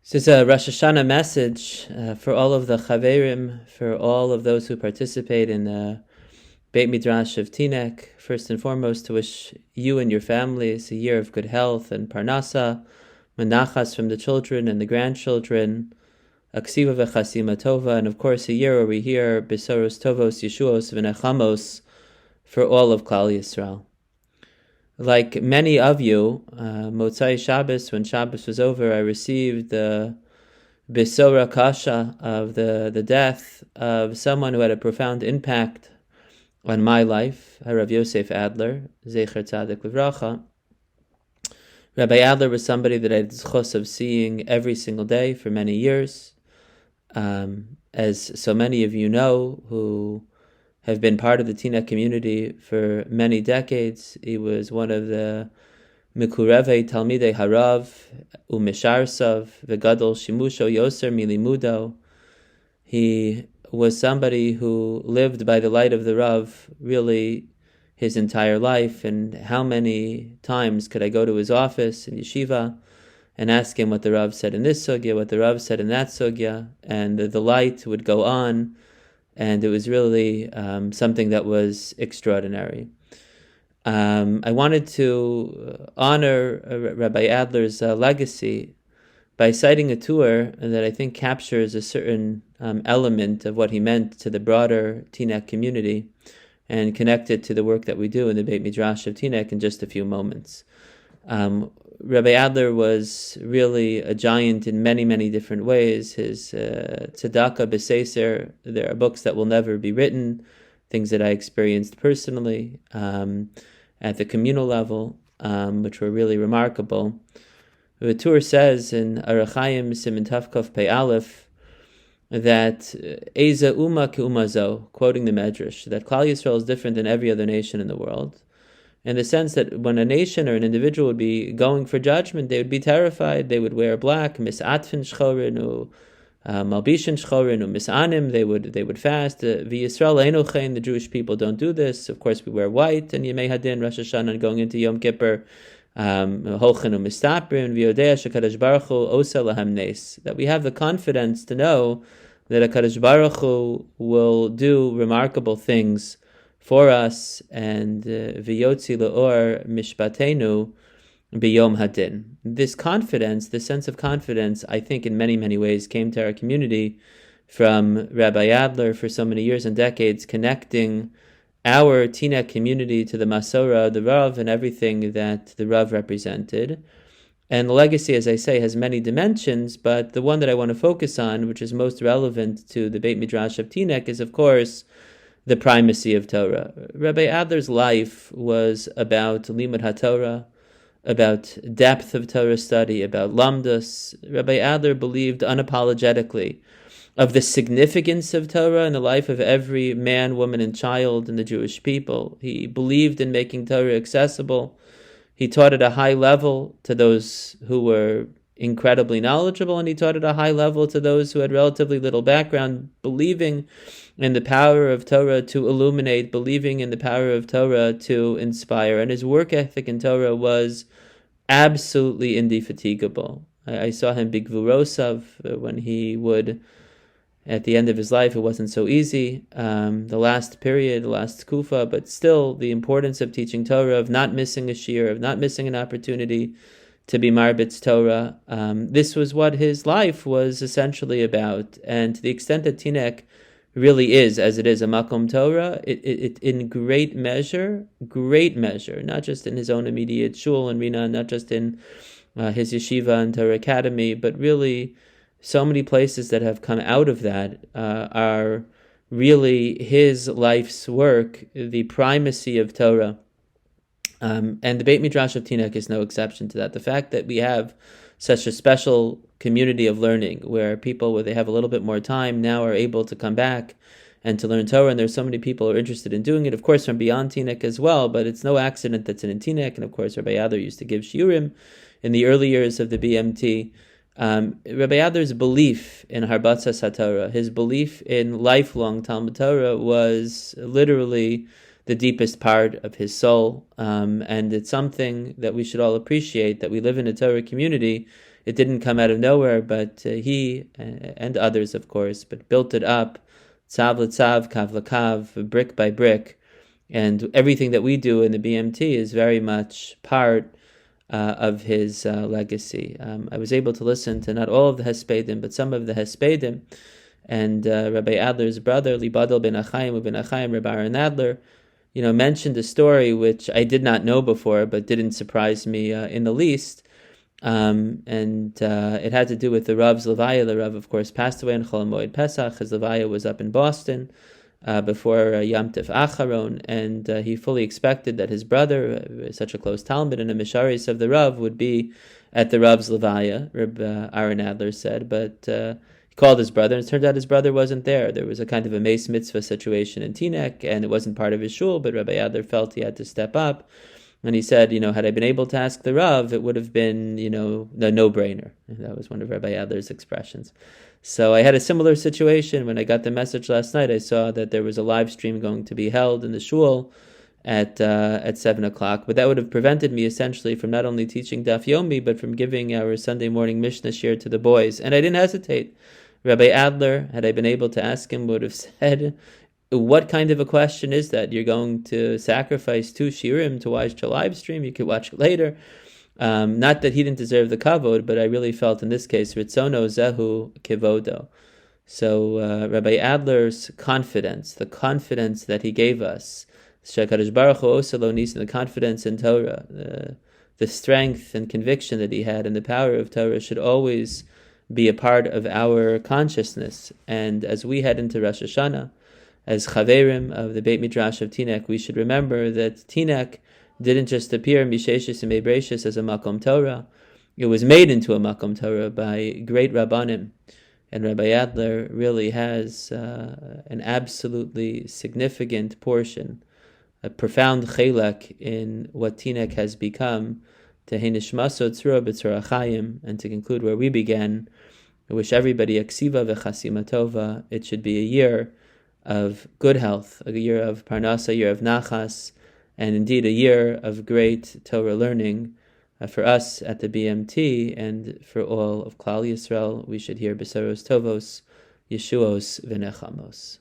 This is a Rosh HaShanah message for all of the Chaverim, for all of those who participate in the Beit Midrash of Teaneck. First and foremost, to wish you and your families a year of good health and parnasa, menachas from the children and the grandchildren, aksiva v'chasima tova, and of course a year where we hear besoros tovos, yeshuos, v'nechamos for all of Klal Yisrael. Like many of you, Motzai Shabbos, when Shabbos was over, I received the Besora Kasha of the death of someone who had a profound impact on my life, Rav Yosef Adler, Zecher Tzadik Livracha. Rabbi Adler was somebody that I had the zchus of seeing every single day for many years. As so many of you know, who have been part of the Teaneck community for many decades. He was one of the Mikurevei Talmidei Harav, Umisharsav, Vegadol Shimusho Yoser Milimudo. He was somebody who lived by the light of the Rav really his entire life. And how many times could I go to his office in yeshiva and ask him what the Rav said in this sugya, what the Rav said in that sugya, and the light would go on. And it was really something that was extraordinary. I wanted to honor Rabbi Adler's legacy by citing a tour that I think captures a certain element of what he meant to the broader Teaneck community and connect it to the work that we do in the Beit Midrash of Teaneck in just a few moments. Rabbi Adler was really a giant in many, many different ways. His Tzedakah B'Seser, there are books that will never be written, things that I experienced personally at the communal level, which were really remarkable. The Tur says in Arachayim Siman Tavkov Pei Aleph that Eza Uma Ke'umazo, quoting the Medrash, that Klal Yisrael is different than every other nation in the world. In the sense that when a nation or an individual would be going for judgment, they would be terrified. They would wear black, misatfin shchorin, or malbishin shchorin, or misanim. They would fast. V'Yisrael einochein. The Jewish people don't do this. Of course, we wear white and Yemei Hadin, Rosh HaShanah, and going into Yom Kippur, holchen u'mistaprin. V'yodea shekadosh baruch hu osa lahem nes. That we have the confidence to know that HaKadosh Baruch Hu will do remarkable things for us, and v'yotzi le'or mishpatenu b'yom hadin. This confidence, this sense of confidence, I think in many, many ways came to our community from Rabbi Adler for so many years and decades, connecting our Teaneck community to the Masorah, the Rav, and everything that the Rav represented. And the legacy, as I say, has many dimensions, but the one that I want to focus on, which is most relevant to the Beit Midrash of Teaneck, is of course the primacy of Torah. Rabbi Adler's life was about limud haTorah, about depth of Torah study, about lamdus. Rabbi Adler believed unapologetically of the significance of Torah in the life of every man, woman, and child in the Jewish people. He believed in making Torah accessible. He taught at a high level to those who were incredibly knowledgeable, and he taught at a high level to those who had relatively little background, believing in the power of Torah to illuminate, believing in the power of Torah to inspire. And his work ethic in Torah was absolutely indefatigable. I saw him big vurosav when he would, at the end of his life, it wasn't so easy, the last period, the last kufa, but still the importance of teaching Torah, of not missing a shiur, of not missing an opportunity to be marbitz Torah. This was what his life was essentially about. And to the extent that Teaneck really is, as it is, a makom Torah, it in great measure, not just in his own immediate shul and Rina, not just in his yeshiva and Torah Academy, but really so many places that have come out of that are really his life's work, the primacy of Torah. And the Beit Midrash of Teaneck is no exception to that. The fact that we have such a special community of learning where people, where they have a little bit more time, now are able to come back and to learn Torah, and there's so many people who are interested in doing it, of course, from beyond Teaneck as well, but it's no accident that's in Teaneck, and of course, Rabbi Adler used to give shiurim in the early years of the BMT. Rabbi Adler's belief in Harbatzas HaTorah, his belief in lifelong Talmud Torah was literally the deepest part of his soul, and it's something that we should all appreciate, that we live in a Torah community It didn't come out of nowhere, but he and others, of course, but built it up, tzav l'tzav, kav l'kav, brick by brick. And everything that we do in the BMT is very much part of his legacy. I was able to listen to not all of the Hespedim, but some of the Hespedim, and Rabbi Adler's brother, Libadel ben Achayim, Rabbi Aaron Adler, mentioned a story which I did not know before, but didn't surprise me in the least. And it had to do with the Rav's Levaya. The Rav, of course, passed away in Chol Moed Pesach. His Levaya was up in Boston before Yom Tov Acharon, and he fully expected that his brother, such a close Talmud and a Misharis of the Rav, would be at the Rav's Levaya, Rabbi Aaron Adler said, but he called his brother, and it turned out his brother wasn't there. There was a kind of a mace mitzvah situation in Teaneck, and it wasn't part of his shul, but Rabbi Adler felt he had to step up. And he said, had I been able to ask the Rav, it would have been, the no-brainer. That was one of Rabbi Adler's expressions. So I had a similar situation. When I got the message last night, I saw that there was a live stream going to be held in the shul at 7 o'clock. But that would have prevented me essentially from not only teaching Daf Yomi, but from giving our Sunday morning Mishnah Shir to the boys. And I didn't hesitate. Rabbi Adler, had I been able to ask him, would have said, what kind of a question is that? You're going to sacrifice 2 shirim to watch the live stream? You could watch it later. Not that he didn't deserve the kavod, but I really felt in this case, Ritzono Zehu Kivodo. So Rabbi Adler's confidence, the confidence that he gave us, Shekadosh Baruch Hu Oselo Nisan, the confidence in Torah, the strength and conviction that he had and the power of Torah should always be a part of our consciousness. And as we head into Rosh HaShanah, as Chaverim of the Beit Midrash of Teaneck, we should remember that Teaneck didn't just appear Misheshis and Mebreshis as a Makom Torah. It was made into a Makom Torah by great Rabbanim. And Rabbi Adler really has an absolutely significant portion, a profound chelak in what Teaneck has become, Tehei Nishmaso Tzura B'Tzura Chayim. And to conclude where we began, I wish everybody Aksiva V'Chasima Tova. It should be a year of good health, a year of Parnasa, a year of Nachas, and indeed a year of great Torah learning for us at the BMT and for all of Klal Yisrael. We should hear Besaros Tovos, Yeshuos V'Nechamos.